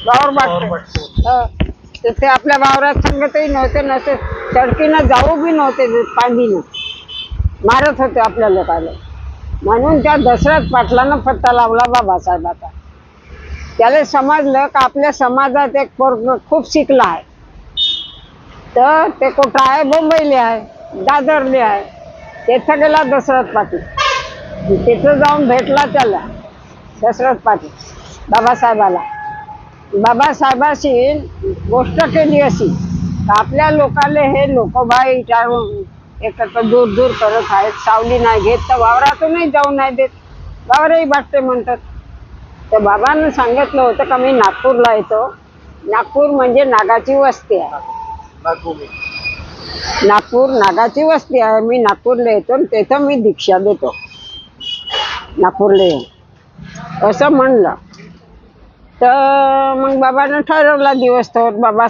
वावर वाटत ते आपल्या वावरात संगतही नव्हते नसे सडकीनं जाऊ बी नव्हते पांडीनं मारत होते आपल्या लोकांना. म्हणून त्या दशरथ पाटलानं पत्ता लावला बाबासाहेबाचा. त्याला समजलं का आपल्या समाजात एक पोरग खूप शिकला आहे, तर ते कुठं आहे, मुंबईले आहे, दादरले आहे. तिथं गेला दशरथ पाटील, तिथं जाऊन भेटला त्याला दशरथ पाटील बाबासाहेबाला. बाबासाहेबाशी गोष्ट केली अशी आपल्या लोकांना हे लोकोबाई विचारून एकत्र दूर दूर करत आहेत, सावली नाही घेत तर वावरातूनही जाऊ नाही देत, वावरही वाटते म्हणतात. तर बाबांना सांगितलं होतं का मी नागपूरला येतो. नागपूर म्हणजे नागाची वस्ती आहे, नागपूर नागाची वस्ती आहे. मी नागपूरला येतो तिथं मी दीक्षा देतो नागपूरला येऊन असं म्हणलं. तर मग बाबांना ठरवला दिवस. तर बाबा